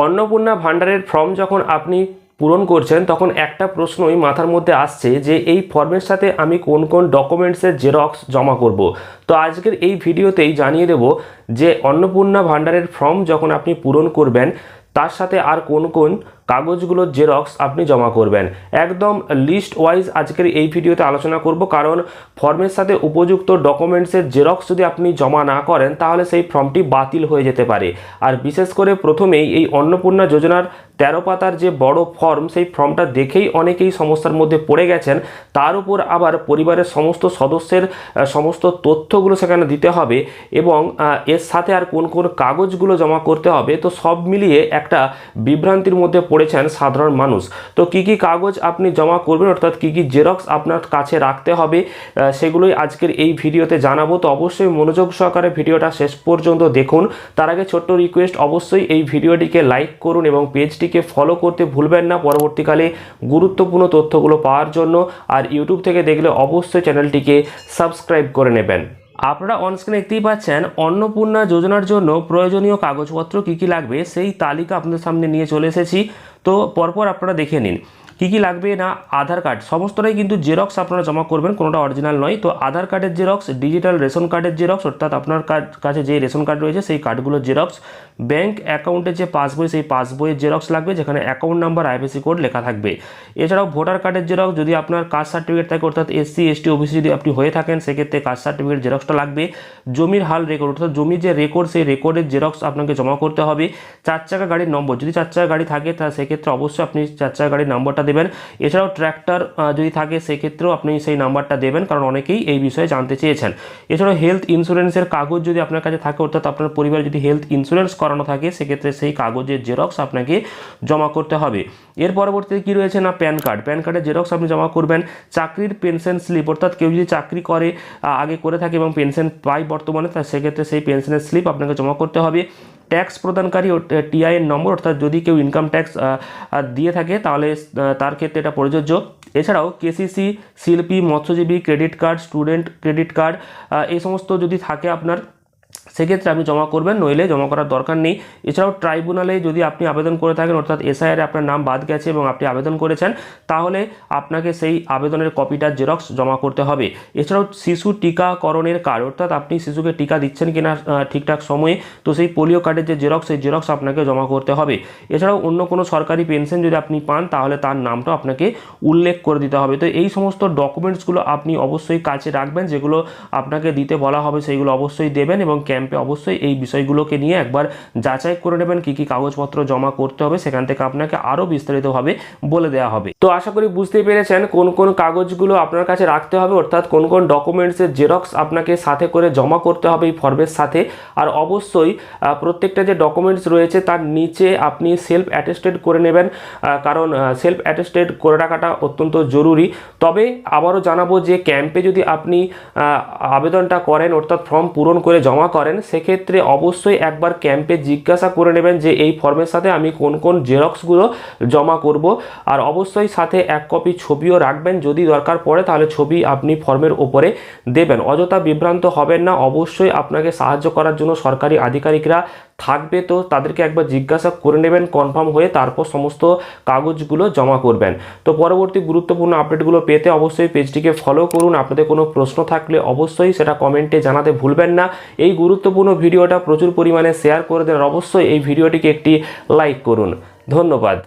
অন্নপূর্ণা ভাণ্ডারের ফর্ম যখন আপনি পূরণ করছেন তখন একটা প্রশ্নই মাথার মধ্যে আসছে যে এই ফর্মের সাথে আমি কোন কোন ডকুমেন্টসের জেরক্স জমা করব। তো আজকের এই ভিডিওতেই জানিয়ে দেব যে অন্নপূর্ণা ভাণ্ডারের ফর্ম যখন আপনি পূরণ করবেন তার সাথে আর কোন কোন কাগজগুলোর জেরক্স আপনি জমা করবেন। একদম লিস্ট ওয়াইজ আজকের এই ভিডিওতে আলোচনা করব, কারণ ফর্মের সাথে উপযুক্ত ডকুমেন্টসের জেরক্স যদি আপনি জমা না করেন তাহলে সেই ফর্মটি বাতিল হয়ে যেতে পারে। আর বিশেষ করে প্রথমেই এই অন্নপূর্ণা যোজনার 13 পাতার যে বড় ফর্ম, সেই ফর্মটা দেখেই অনেকেই সমস্যার মধ্যে পড়ে গেছেন। তার উপর আবার পরিবারের সমস্ত সদস্যের সমস্ত তথ্যগুলো সেখানে দিতে হবে এবং এর সাথে আর কোন কোন কাগজগুলো জমা করতে হবে, তো সব মিলিয়ে একটা বিভ্রান্তির মধ্যে পড়েছেন সাধারণ মানুষ। তো কি কি কাগজ আপনি জমা করবেন, অর্থাৎ কি কি জেরক্স আপনার কাছে রাখতে হবে, সেগুলোই আজকের এই ভিডিওতে জানাবো। তো অবশ্যই মনোযোগ সহকারে ভিডিওটা শেষ পর্যন্ত দেখুন। তার আগে ছোট্ট রিকোয়েস্ট, অবশ্যই এই ভিডিওটিকে লাইক করুন এবং পেজটিকে ফলো করতে ভুলবেন না পরবর্তীকালে গুরুত্বপূর্ণ তথ্যগুলো পাওয়ার জন্য। আর ইউটিউব থেকে দেখলে অবশ্যই চ্যানেলটিকে সাবস্ক্রাইব করে নেবেন। আপনারা অনস্ক্রিনে দেখতেই পাচ্ছেন অন্নপূর্ণা যোজনার জন্য প্রয়োজনীয় কাগজপত্র কী কী লাগবে সেই তালিকা আপনাদের সামনে নিয়ে চলে এসেছি। তো পরপর আপনারা দেখে নিন কী কী লাগবে। না, আধার কার্ড সমস্তটাই কিন্তু জেরক্স আপনারা জমা করবেন, কোনোটা অরিজিনাল নয়। তো আধার কার্ডের জেরক্স, ডিজিটাল রেশন কার্ডের জেরক্স, অর্থাৎ আপনার কাছে যে রেশন কার্ড রয়েছে সেই কার্ডগুলোর জেরক্স, ব্যাঙ্ক অ্যাকাউন্টের যে পাসবই সেই পাসবইয়ের জেরক্স লাগবে, যেখানে অ্যাকাউন্ট নাম্বার আইএফএসসি কোড লেখা থাকবে। এছাড়াও ভোটার কার্ডের জেরক্স, যদি আপনার কাস্ট সার্টিফিকেট থাকে, অর্থাৎ এসসি এসটি ওবিসি যদি আপনি হয়ে থাকেন সেক্ষেত্রে কাস্ট সার্টিফিকেট জেরক্সটা লাগবে। জমির হাল রেকর্ড, অর্থাৎ জমির যে রেকর্ড সেই রেকর্ডের জেরক্স আপনাকে জমা করতে হবে। 4 চাকা গাড়ির নম্বর, যদি 4 চাকা গাড়ি থাকে তা সেক্ষেত্রে অবশ্যই আপনি 4 চাকা গাড়ির নম্বরটা দেবেন। এছাড়াও ট্র্যাক্টর যদি থাকে সেক্ষেত্রেও আপনি সেই নাম্বারটা দেবেন, কারণ অনেকেই এই বিষয়ে জানতে চেয়েছেন। এছাড়াও হেলথ ইন্স্যুরেন্সের কাগজ যদি আপনার কাছে থাকে, অর্থাৎ আপনার পরিবারে যদি হেলথ ইন্স্যুরেন্স করানো থাকে সেক্ষেত্রে সেই কাগজের জেরক্স আপনাকে জমা করতে হবে। এর পরবর্তীতে কি রয়েছে না, প্যান কার্ড, প্যান কার্ডের জেরক্স আপনি জমা করবেন। চাকরির পেনশন স্লিপ, অর্থাৎ কেউ যদি চাকরি করে আগে করে থাকে এবং পেনশন পায় বর্তমানে, তা সেক্ষেত্রে সেই পেনশনের স্লিপ আপনাকে জমা করতে হবে। ট্যাক্স প্রদানকারী টিআই এর নম্বর, অর্থাৎ যদি কেউ ইনকাম ট্যাক্স দিয়ে থাকে তাহলে তার ক্ষেত্রে এটা প্রযোজ্য। এছাড়াও কেসিসি, শিল্পী, মৎস্যজীবী credit card, student credit card, এই সমস্ত যদি থাকে আপনার সেক্ষেত্রে আপনি জমা করবেন, নইলে জমা করার দরকার নেই। এছাড়াও ট্রাইব্যুনালে যদি আপনি আবেদন করে থাকেন, অর্থাৎ এসআইআরে আপনার নাম বাদ গেছে এবং আপনি আবেদন করেছেন, তাহলে আপনাকে সেই আবেদনের কপিটার জেরক্স জমা করতে হবে। এছাড়াও শিশু টিকাকরণের কার্ড, অর্থাৎ আপনি শিশুকে টিকা দিচ্ছেন কিনা ঠিকঠাক সময়ে, তো সেই পোলিও কার্ডের যে জেরক্স সেই জেরক্স আপনাকে জমা করতে হবে। এছাড়াও অন্য কোনো সরকারি পেনশন যদি আপনি পান তাহলে তার নামটা আপনাকে উল্লেখ করে দিতে হবে। তো এই সমস্ত ডকুমেন্টসগুলো আপনি অবশ্যই কাছে রাখবেন, যেগুলো আপনাকে দিতে বলা হবে সেইগুলো অবশ্যই দেবেন এবং ক্যাম্পে অবশ্যই এই বিষয়গুলোকে নিয়ে একবার যাচাই করে নেবেন কী কী কাগজপত্র জমা করতে হবে, সেখান থেকে আপনাকে আরও বিস্তারিতভাবে বলে দেওয়া হবে। তো আশা করি বুঝতেই পেরেছেন কোন কোন কাগজগুলো আপনার কাছে রাখতে হবে, অর্থাৎ কোন কোন ডকুমেন্টসের জেরক্স আপনাকে সাথে করে জমা করতে হবে এই ফর্মের সাথে। আর অবশ্যই প্রত্যেকটা যে ডকুমেন্টস রয়েছে তার নিচে আপনি সেলফ অ্যাটেস্টেড করে নেবেন, কারণ সেলফ অ্যাটেস্টেড করে রাখাটা অত্যন্ত জরুরি। তবে আবারও জানাবো যে ক্যাম্পে যদি আপনি আবেদনটা করেন, অর্থাৎ ফর্ম পূরণ করে জমা করেন, সেক্ষেত্রে অবশ্যই একবার ক্যাম্পে জিজ্ঞাসা করে নেবেন যে এই ফর্মের সাথে আমি কোন কোন জেরক্সগুলো জমা করব। আর অবশ্যই সাথে 1 কপি ছবিও রাখবেন, যদি দরকার পড়ে তাহলে ছবি আপনি ফর্মের ওপরে দেবেন। অযথা বিভ্রান্ত হবেন না, অবশ্যই আপনাকে সাহায্য করার জন্য সরকারি আধিকারিকরা থাকবে, তো তাদেরকে একবার জিজ্ঞাসা করে নেবেন কনফার্ম হয়ে, তারপর সমস্ত কাগজগুলো জমা করবেন। তো পরবর্তী গুরুত্বপূর্ণ আপডেটগুলো পেতে অবশ্যই পেজটিকে ফলো করুন। আপনাদের কোনো প্রশ্ন থাকলে অবশ্যই সেটা কমেন্টে জানাতে ভুলবেন না। এই গুরুত্বপূর্ণ ভিডিওটা প্রচুর পরিমাণে শেয়ার করে দেন, অবশ্যই এই ভিডিওটিকে একটি লাইক করুন। ধন্যবাদ।